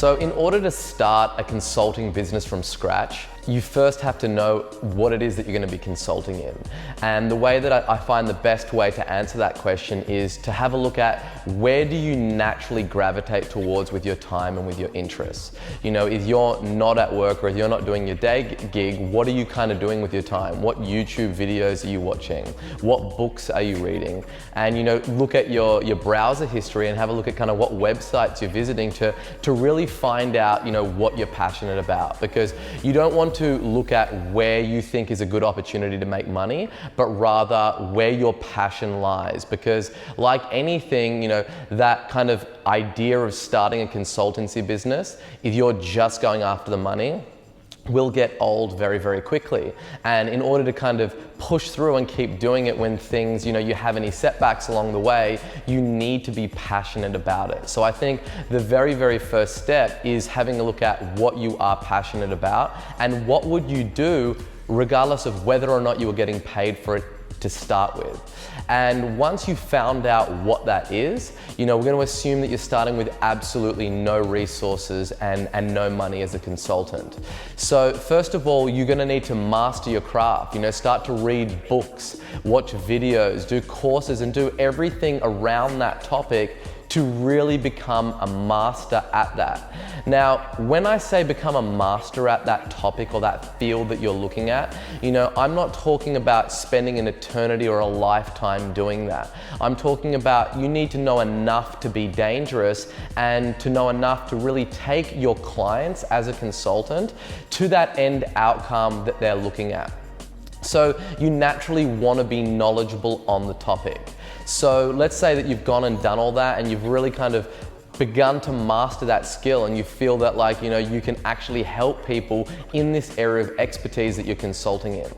So in order to start a consulting business from scratch, you first have to know what it is that you're going to be consulting in. And the way that I find the best way to answer that question is to have a look at where do you naturally gravitate towards with your time and with your interests. You know, if you're not at work or if you're not doing your day gig, what are you kind of doing with your time? What YouTube videos are you watching? What books are you reading? And you know, look at your browser history and have a look at kind of what websites you're visiting to really find out, you know, what you're passionate about. Because you don't want to look at where you think is a good opportunity to make money, but rather where your passion lies. Because like anything, you know, that kind of idea of starting a consultancy business, if you're just going after the money, will get old very, very quickly. And in order to kind of push through and keep doing it when things, you know, you have any setbacks along the way, you need to be passionate about it. So I think the very, very first step is having a look at what you are passionate about and what would you do regardless of whether or not you were getting paid for it to start with. And once you've found out what that is, you know, we're going to assume that you're starting with absolutely no resources and no money as a consultant. So first of all, you're going to need to master your craft. You know, start to read books, watch videos, do courses, and do everything around that topic to really become a master at that. Now, when I say become a master at that topic or that field that you're looking at, you know, I'm not talking about spending an eternity or a lifetime doing that. I'm talking about you need to know enough to be dangerous and to know enough to really take your clients as a consultant to that end outcome that they're looking at. So you naturally want to be knowledgeable on the topic. So let's say that you've gone and done all that and you've really kind of begun to master that skill and you feel that, like, you know, you can actually help people in this area of expertise that you're consulting in.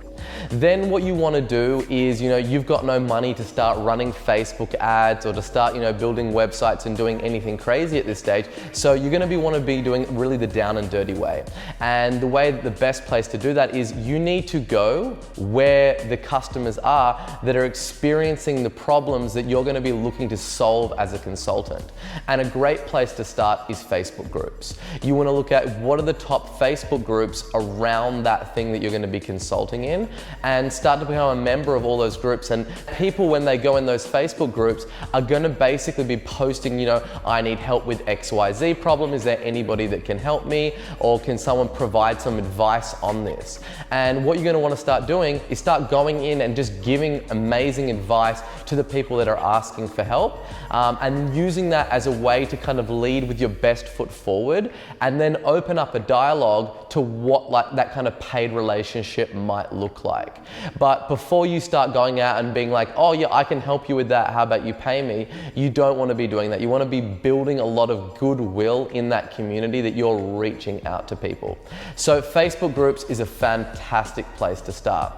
Then what you want to do is, you know, you've got no money to start running Facebook ads or to start, you know, building websites and doing anything crazy at this stage. So you're going to want to be doing really the down and dirty way. And the best place to do that is you need to go where the customers are that are experiencing the problems that you're going to be looking to solve as a consultant. And a great place to start is Facebook groups. You want to look at what are the top Facebook groups around that thing that you're going to be consulting in, and start to become a member of all those groups. And people, when they go in those Facebook groups, are going to basically be posting, you know, I need help with XYZ problem. Is there anybody that can help me? Or can someone provide some advice on this? And what you're going to want to start doing is start going in and just giving amazing advice to the people that are asking for help, and using that as a way to kind of lead with your best foot forward, and then open up a dialogue to what like that kind of paid relationship might look like. But before you start going out and being like, oh yeah, I can help you with that, how about you pay me? You don't want to be doing that. You want to be building a lot of goodwill in that community that you're reaching out to people. So Facebook groups is a fantastic place to start.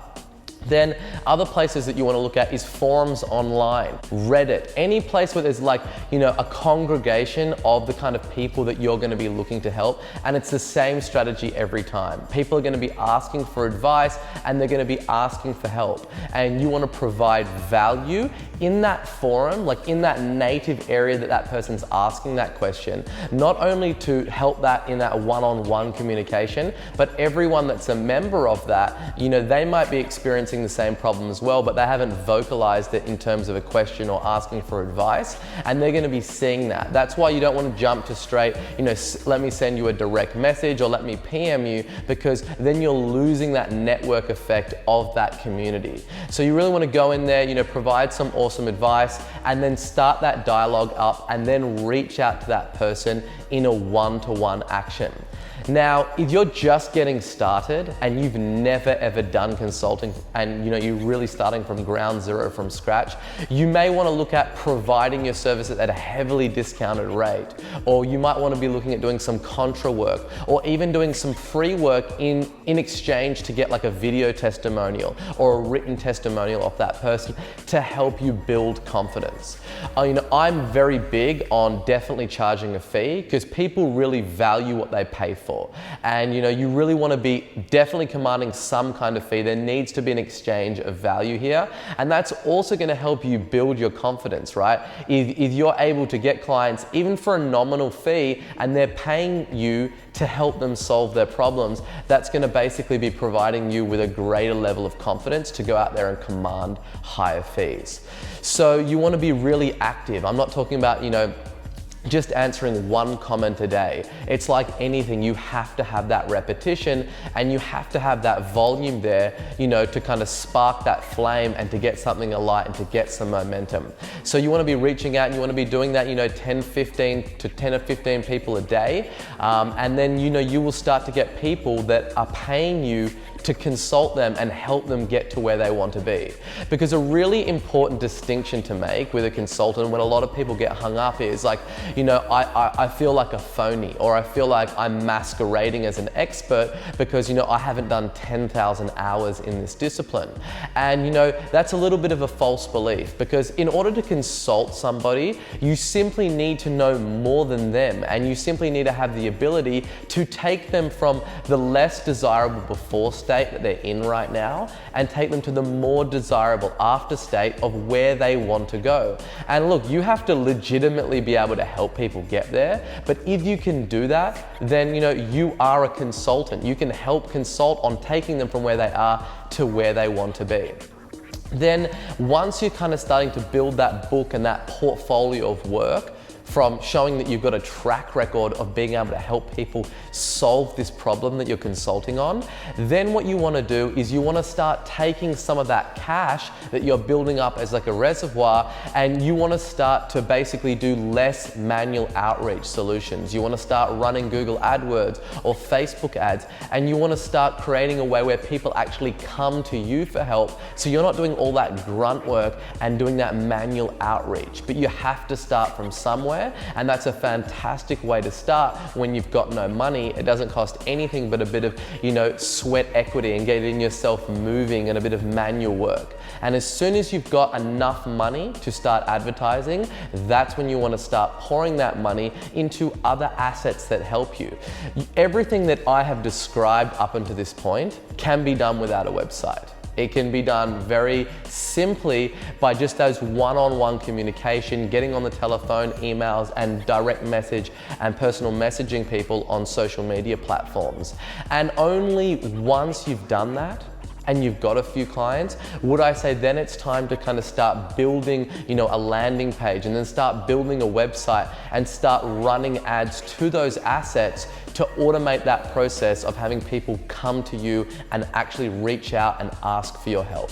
Then other places that you want to look at is forums online, Reddit, any place where there's, like, you know, a congregation of the kind of people that you're going to be looking to help, and it's the same strategy every time. People are going to be asking for advice and they're going to be asking for help, and you want to provide value in that forum, like in that native area that that person's asking that question, not only to help that in that one-on-one communication, but everyone that's a member of that, you know, they might be experiencing the same problem as well, but they haven't vocalized it in terms of a question or asking for advice, and they're going to be seeing that. That's why you don't want to jump to straight, you know, let me send you a direct message or let me PM you, because then you're losing that network effect of that community. So you really want to go in there, you know, provide some awesome advice, and then start that dialogue up, and then reach out to that person in a one-to-one action. Now, if you're just getting started and you've never ever done consulting, and you know, you're really starting from ground zero, from scratch, you may want to look at providing your services at a heavily discounted rate, or you might want to be looking at doing some contra work, or even doing some free work in exchange to get like a video testimonial or a written testimonial of that person to help you build confidence. You know, I'm very big on definitely charging a fee, because people really value what they pay for. for. And you really want to be definitely commanding some kind of fee. There needs to be an exchange of value here. And that's also going to help you build your confidence, right? If you're able to get clients, even for a nominal fee, and they're paying you to help them solve their problems, that's going to basically be providing you with a greater level of confidence to go out there and command higher fees. So you want to be really active. I'm not talking about, just answering one comment a day. It's like anything, you have to have that repetition and you have to have that volume there, to kind of spark that flame and to get something alight and to get some momentum. So you want to be reaching out and you want to be doing that, 10 or 15 people a day. And then, you will start to get people that are paying you to consult them and help them get to where they want to be. Because a really important distinction to make with a consultant, when a lot of people get hung up, is like, I feel like a phony, or I feel like I'm masquerading as an expert because, I haven't done 10,000 hours in this discipline. And, that's a little bit of a false belief, because in order to consult somebody, you simply need to know more than them, and you simply need to have the ability to take them from the less desirable before state that they're in right now and take them to the more desirable after state of where they want to go. And look, you have to legitimately be able to help people get there, but if you can do that, then you are a consultant. You can help consult on taking them from where they are to where they want to be. Then once you're kind of starting to build that book and that portfolio of work, from showing that you've got a track record of being able to help people solve this problem that you're consulting on, then what you want to do is you want to start taking some of that cash that you're building up as like a reservoir, and you want to start to basically do less manual outreach solutions. You want to start running Google AdWords or Facebook ads, and you want to start creating a way where people actually come to you for help. So you're not doing all that grunt work and doing that manual outreach, but you have to start from somewhere. And that's a fantastic way to start when you've got no money. It doesn't cost anything but a bit of, sweat equity and getting yourself moving and a bit of manual work. And as soon as you've got enough money to start advertising, that's when you want to start pouring that money into other assets that help you. Everything that I have described up until this point can be done without a website. It can be done very simply by just those one-on-one communication, getting on the telephone, emails, and direct message and personal messaging people on social media platforms. And only once you've done that, and you've got a few clients, would I say then it's time to kind of start building, a landing page, and then start building a website and start running ads to those assets to automate that process of having people come to you and actually reach out and ask for your help.